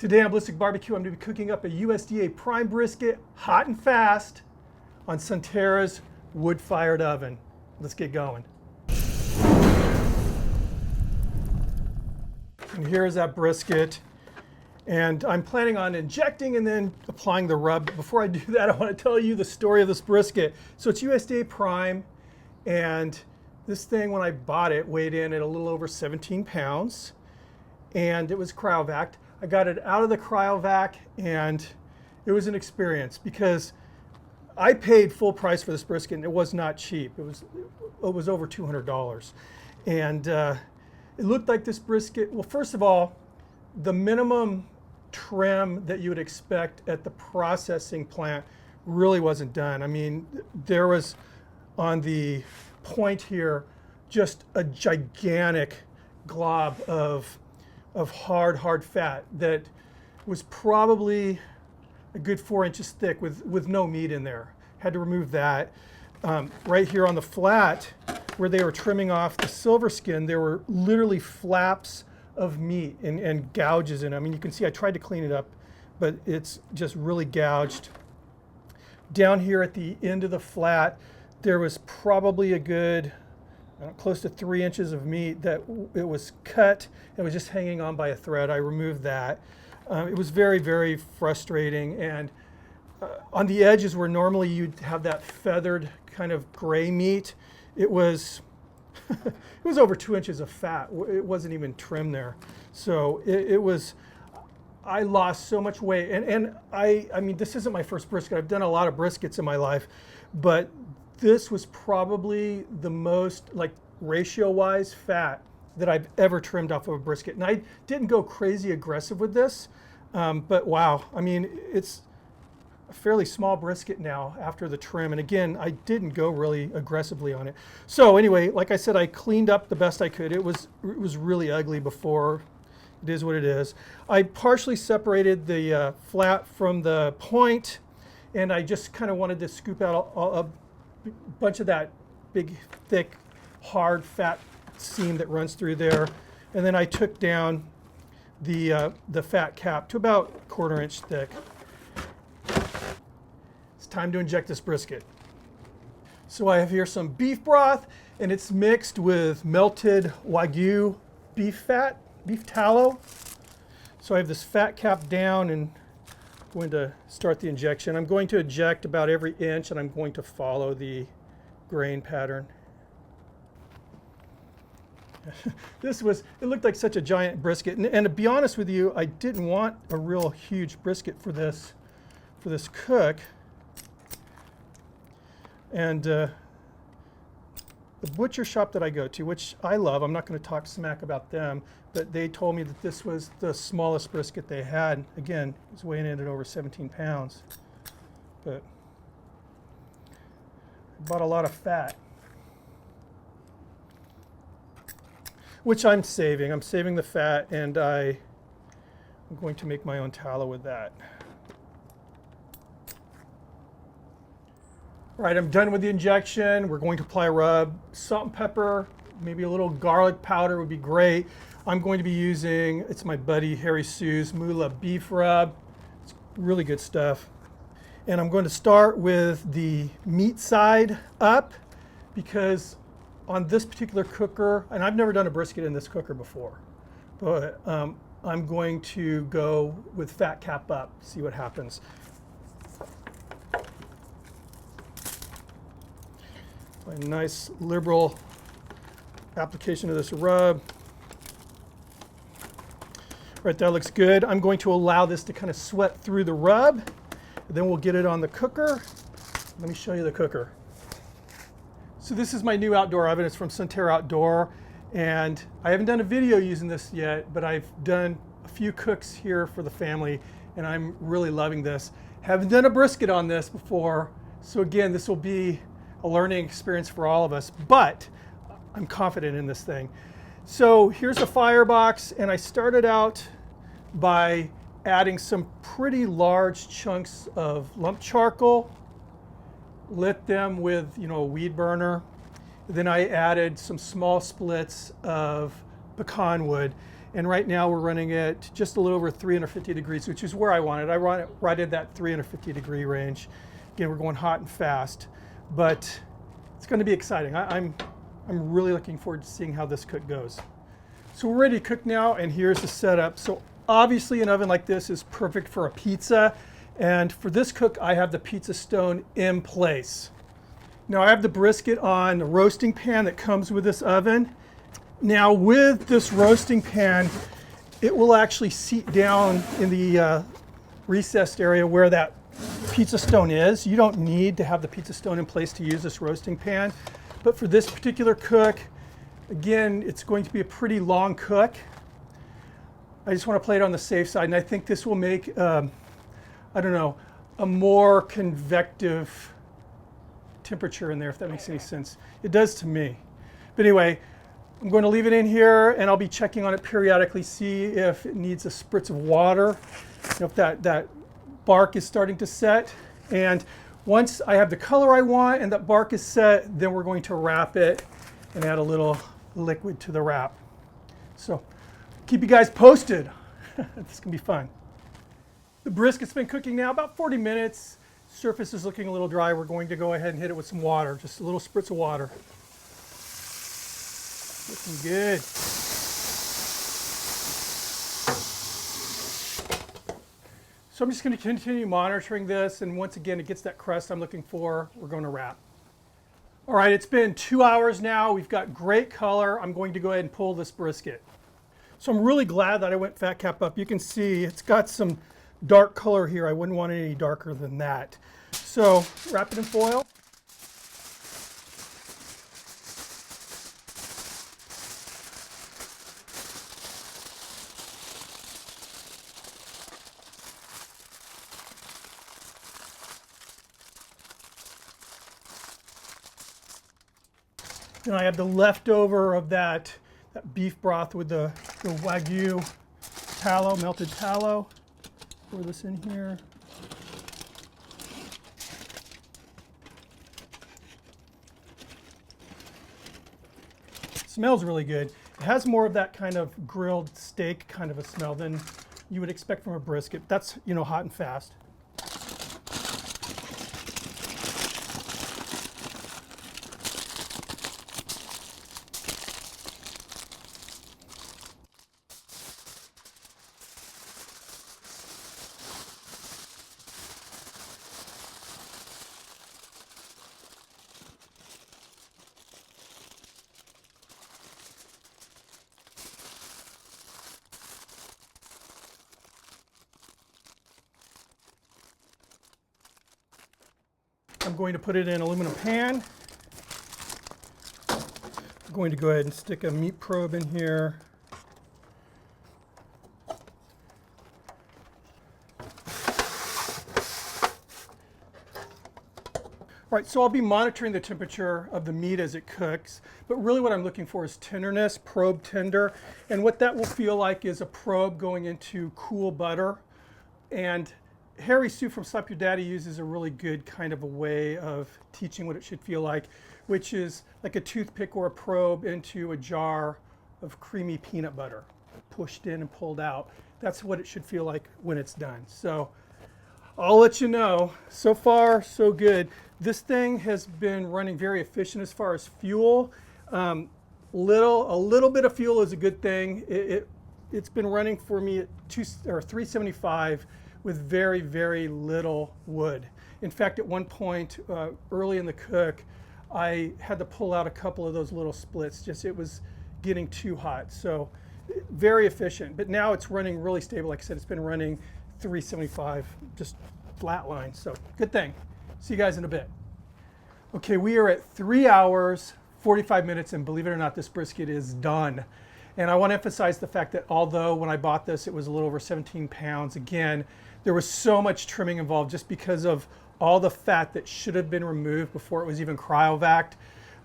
Today on Ballistic BBQ, I'm going to be cooking up a USDA prime brisket, hot and fast, on Sunterra's wood-fired oven. Let's get going. And here's that brisket. And I'm planning on injecting and then applying the rub. But before I do that, I want to tell you the story of this brisket. So it's USDA prime, and this thing, when I bought it, weighed in at a little over 17 pounds, and it was cryovac. I got it out of the cryovac, and it was an experience because I paid full price for this brisket, and it was not cheap. It was over $200, and it looked like this brisket. Well, first of all, the minimum trim that you would expect at the processing plant really wasn't done. I mean, there was on the point here just a gigantic glob of hard fat that was probably a good 4 inches thick with no meat in there. Had to remove that. Right here on the flat where they were trimming off the silver skin, there were literally flaps of meat and gouges in it. I mean, you can see I tried to clean it up, but it's just really gouged. Down here at the end of the flat, there was probably a good close to 3 inches of meat that it was cut and was just hanging on by a thread. I removed that. It was very, very frustrating. And on the edges where normally you'd have that feathered kind of gray meat, it was it was over 2 inches of fat. It wasn't even trimmed there. So it was, I lost so much weight. And I mean, this isn't my first brisket. I've done a lot of briskets in my life, but this was probably the most, like, ratio-wise fat that I've ever trimmed off of a brisket. And I didn't go crazy aggressive with this, but wow, I mean, it's a fairly small brisket now after the trim. And again, I didn't go really aggressively on it. So anyway, like I said, I cleaned up the best I could. It was really ugly before. It is what it is. I partially separated the flat from the point, and I just kind of wanted to scoop out a bunch of that big, thick, hard, fat seam that runs through there. And then I took down the fat cap to about 1/4 inch thick. It's time to inject this brisket. So I have here some beef broth, and it's mixed with melted Wagyu beef fat, beef tallow. So I have this fat cap down, and I'm going to start the injection. I'm going to eject about every inch, and I'm going to follow the grain pattern. It looked like such a giant brisket. And to be honest with you, I didn't want a real huge brisket for this cook. And the butcher shop that I go to, which I love, I'm not going to talk smack about them, but they told me that this was the smallest brisket they had. Again, it was weighing in at over 17 pounds. But I bought a lot of fat, which I'm saving. I'm saving the fat, and I'm going to make my own tallow with that. All right, I'm done with the injection. We're going to apply a rub. Salt and pepper, maybe a little garlic powder would be great. I'm going to be using, it's my buddy Harry Sue's Moolah beef rub. It's really good stuff. And I'm going to start with the meat side up, because on this particular cooker, and I've never done a brisket in this cooker before, but I'm going to go with fat cap up, see what happens. A nice liberal application of this rub. Right, that looks good. I'm going to allow this to kind of sweat through the rub, and then we'll get it on the cooker. Let me show you the cooker. So this is my new outdoor oven. It's from Sunterra Outdoor, and I haven't done a video using this yet, but I've done a few cooks here for the family, and I'm really loving this. Haven't done a brisket on this before, so again, this will be a learning experience for all of us, but I'm confident in this thing. So here's a firebox, and I started out by adding some pretty large chunks of lump charcoal, lit them with, a weed burner. Then I added some small splits of pecan wood, And right now we're running it just a little over 350 degrees, which is where I want it. I want it right at that 350 degree range. Again, we're going hot and fast, but it's going to be exciting. I'm really looking forward to seeing how this cook goes. So we're ready to cook now, and here's the setup. So obviously an oven like this is perfect for a pizza, and for this cook I have the pizza stone in place. Now I have the brisket on the roasting pan that comes with this oven. Now with this roasting pan, it will actually seat down in the recessed area where that pizza stone is. You don't need to have the pizza stone in place to use this roasting pan. But for this particular cook, again, it's going to be a pretty long cook. I just want to play it on the safe side, and I think this will make, I don't know, a more convective temperature in there, if that makes any sense. It does to me. But anyway, I'm going to leave it in here, and I'll be checking on it periodically, see if it needs a spritz of water, if that bark is starting to set. And once I have the color I want and that bark is set, then we're going to wrap it and add a little liquid to the wrap. So keep you guys posted. This can be fun. The brisket's been cooking now about 40 minutes. Surface is looking a little dry. We're going to go ahead and hit it with some water, just a little spritz of water. Looking good. So I'm just going to continue monitoring this, and once again it gets that crust I'm looking for, we're going to wrap. All right, it's been 2 hours now. We've got great color. I'm going to go ahead and pull this brisket. So I'm really glad that I went fat cap up. You can see it's got some dark color here. I wouldn't want it any darker than that. So wrap it in foil. And I have the leftover of that beef broth with the Wagyu tallow, melted tallow. Pour this in here. Smells really good. It has more of that kind of grilled steak kind of a smell than you would expect from a brisket. That's, you know, hot and fast. I'm going to put it in an aluminum pan. I'm going to go ahead and stick a meat probe in here. All right, so I'll be monitoring the temperature of the meat as it cooks, but really what I'm looking for is tenderness, probe tender, and what that will feel like is a probe going into cool butter. And Harry Sue from Slap Your Daddy uses a really good kind of a way of teaching what it should feel like, which is like a toothpick or a probe into a jar of creamy peanut butter, pushed in and pulled out. That's what it should feel like when it's done. So I'll let you know. So far, so good. This thing has been running very efficient as far as fuel. A little bit of fuel is a good thing. It's been running for me at 375 with very, very little wood. In fact, at one point early in the cook, I had to pull out a couple of those little splits. Just it was getting too hot. So very efficient. But now it's running really stable. Like I said, it's been running 375, just flat line. So good thing. See you guys in a bit. Okay, we are at 3 hours, 45 minutes, and believe it or not, this brisket is done. And I want to emphasize the fact that although when I bought this, it was a little over 17 pounds, again, there was so much trimming involved just because of all the fat that should have been removed before it was even cryovac.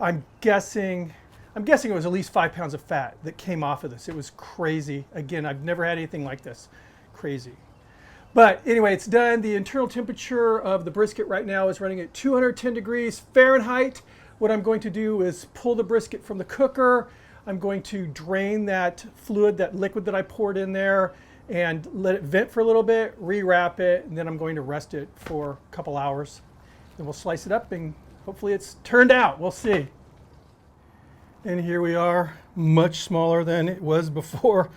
I'm guessing it was at least 5 pounds of fat that came off of this. It was crazy. Again, I've never had anything like this. Crazy. But anyway, it's done. The internal temperature of the brisket right now is running at 210 degrees Fahrenheit. What I'm going to do is pull the brisket from the cooker. I'm going to drain that fluid, that liquid that I poured in there, and let it vent for a little bit, rewrap it, and then I'm going to rest it for a couple hours. Then we'll slice it up and hopefully it's turned out. We'll see. And here we are, much smaller than it was before.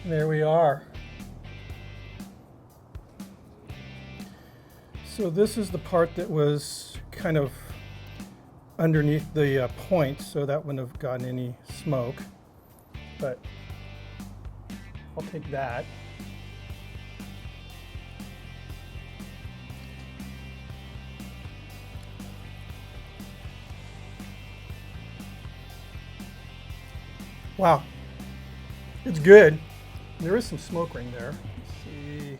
There we are. So this is the part that was kind of underneath the point, so that wouldn't have gotten any smoke, but I'll take that. Wow, it's good. There is some smoke ring there. Let's see.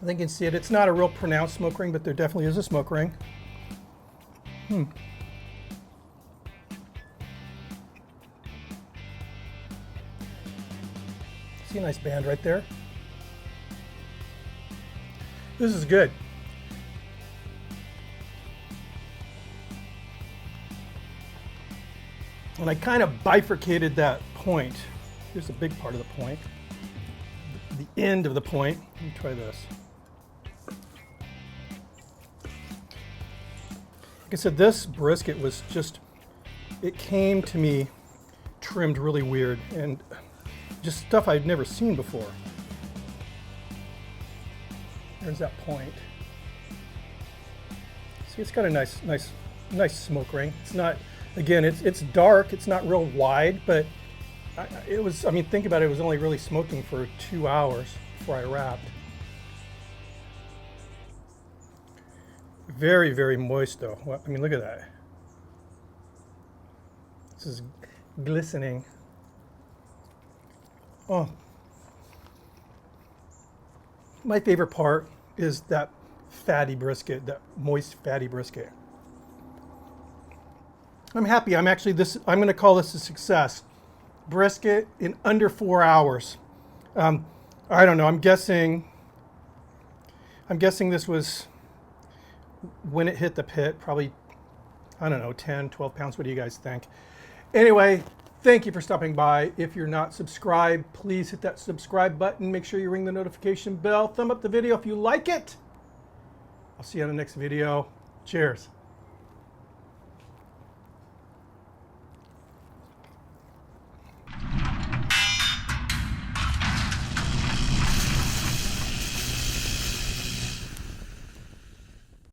I think you can see it. It's not a real pronounced smoke ring, but there definitely is a smoke ring. See a nice band right there? This is good. And I kind of bifurcated that point. Here's a big part of the point. The end of the point. Let me try this. Like I said, this brisket was just, it came to me trimmed really weird and just stuff I'd never seen before. There's that point. See, it's got a nice smoke ring. It's not, again, it's dark, it's not real wide, but it was, I mean, think about it, it was only really smoking for 2 hours before I wrapped. Very, very moist though. Well, I mean, look at that. This is glistening. Oh. My favorite part is that fatty brisket, that moist fatty brisket. I'm happy. I'm going to call this a success. Brisket in under 4 hours. I don't know. I'm guessing this was, when it hit the pit, probably, I don't know, 10, 12 pounds. What do you guys think? Anyway, thank you for stopping by. If you're not subscribed, please hit that subscribe button. Make sure you ring the notification bell. Thumb up the video if you like it. I'll see you on the next video. Cheers.